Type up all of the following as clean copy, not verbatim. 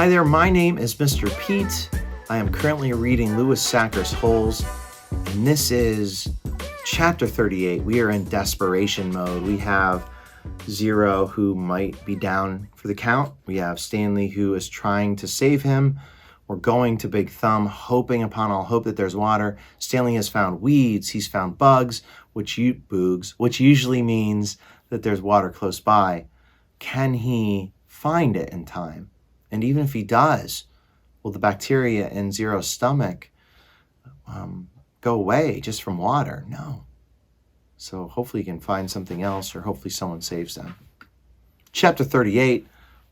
Hi there, my name is Mr. Pete. I am currently reading Louis Sachar's Holes, and this is chapter 38. We are in desperation mode. We have Zero, who might be down for the count. We have Stanley, who is trying to save him. We're going to Big Thumb, hoping upon all hope that there's water. Stanley has found weeds. He's found bugs, which usually means that there's water close by. Can he find it in time? And even if he does, will the bacteria in Zero's stomach go away just from water? No. So hopefully he can find something else, or hopefully someone saves them. Chapter 38,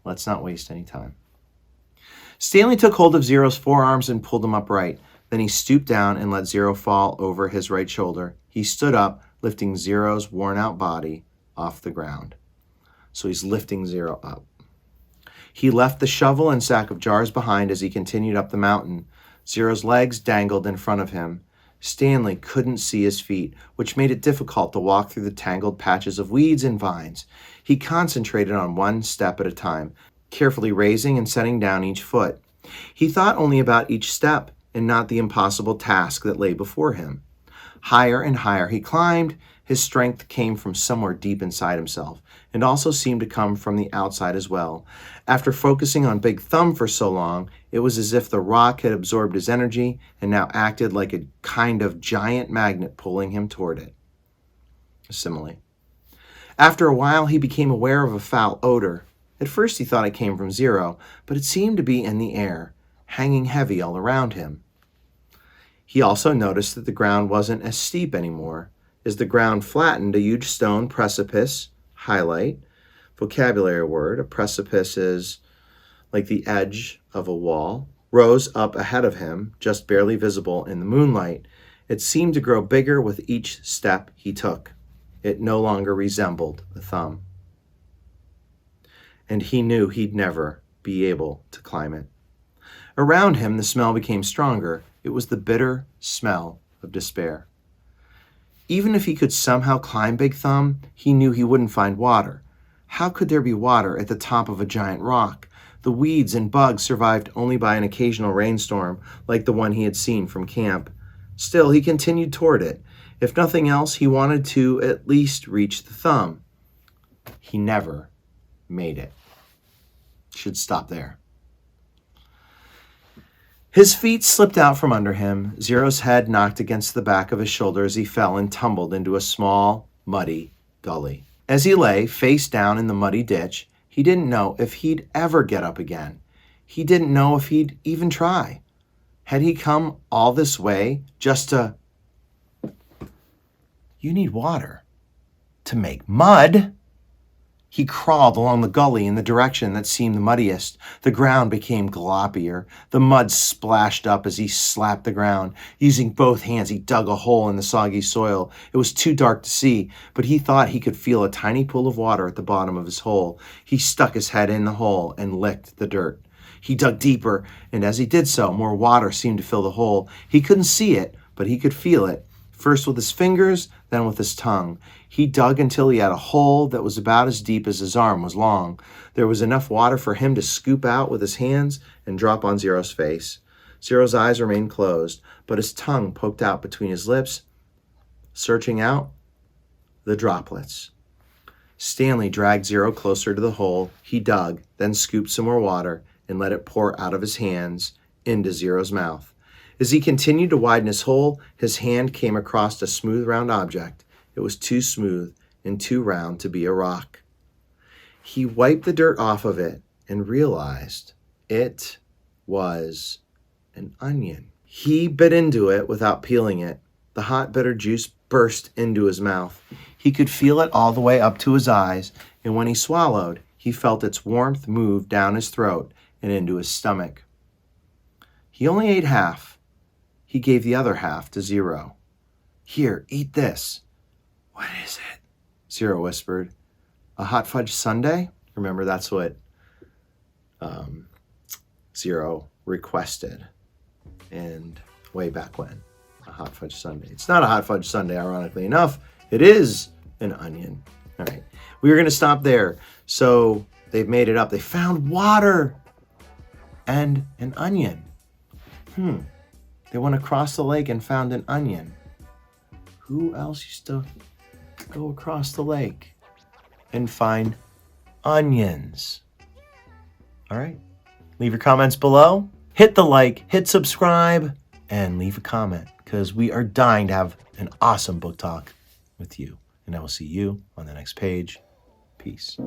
let's not waste any time. Stanley took hold of Zero's forearms and pulled him upright. Then he stooped down and let Zero fall over his right shoulder. He stood up, lifting Zero's worn-out body off the ground. So he's lifting Zero up. He left the shovel and sack of jars behind as he continued up the mountain. Zero's legs dangled in front of him. Stanley couldn't see his feet, which made it difficult to walk through the tangled patches of weeds and vines. He concentrated on one step at a time, carefully raising and setting down each foot. He thought only about each step and not the impossible task that lay before him. Higher and higher he climbed. His strength came from somewhere deep inside himself, and also seemed to come from the outside as well. After focusing on Big Thumb for so long, it was as if the rock had absorbed his energy and now acted like a kind of giant magnet pulling him toward it. A simile. After a while, he became aware of a foul odor. At first he thought it came from Zero, but it seemed to be in the air, hanging heavy all around him. He also noticed that the ground wasn't as steep anymore. As the ground flattened, a huge stone precipice, highlight, vocabulary word, a precipice is like the edge of a wall, rose up ahead of him, just barely visible in the moonlight. It seemed to grow bigger with each step he took. It no longer resembled the thumb. And he knew he'd never be able to climb it. Around him, the smell became stronger. It was the bitter smell of despair. Even if he could somehow climb Big Thumb, he knew he wouldn't find water. How could there be water at the top of a giant rock? The weeds and bugs survived only by an occasional rainstorm, like the one he had seen from camp. Still, he continued toward it. If nothing else, he wanted to at least reach the thumb. He never made it. Should stop there. His feet slipped out from under him. Zero's head knocked against the back of his shoulder as he fell and tumbled into a small, muddy gully. As he lay face down in the muddy ditch, he didn't know if he'd ever get up again. He didn't know if he'd even try. Had he come all this way just to... You need water to make mud. He crawled along the gully in the direction that seemed the muddiest. The ground became gloppier. The mud splashed up as he slapped the ground. Using both hands, he dug a hole in the soggy soil. It was too dark to see, but he thought he could feel a tiny pool of water at the bottom of his hole. He stuck his head in the hole and licked the dirt. He dug deeper, and as he did so, more water seemed to fill the hole. He couldn't see it, but he could feel it. First with his fingers, then with his tongue. He dug until he had a hole that was about as deep as his arm was long. There was enough water for him to scoop out with his hands and drop on Zero's face. Zero's eyes remained closed, but his tongue poked out between his lips, searching out the droplets. Stanley dragged Zero closer to the hole. He dug, then scooped some more water and let it pour out of his hands into Zero's mouth. As he continued to widen his hole, his hand came across a smooth, round object. It was too smooth and too round to be a rock. He wiped the dirt off of it and realized it was an onion. He bit into it without peeling it. The hot, bitter juice burst into his mouth. He could feel it all the way up to his eyes, and when he swallowed, he felt its warmth move down his throat and into his stomach. He only ate half. He gave the other half to Zero. Here, eat this. What is it? Zero whispered. A hot fudge sundae? Remember, that's what Zero requested. And way back when, a hot fudge sundae. It's not a hot fudge sundae, ironically enough. It is an onion. All right. We were going to stop there. So they've made it up. They found water. and an onion. They went across the lake and found an onion. Who else used to go across the lake and find onions? All right. Leave your comments below. Hit the like, hit subscribe, and leave a comment because we are dying to have an awesome book talk with you. And I will see you on the next page. Peace.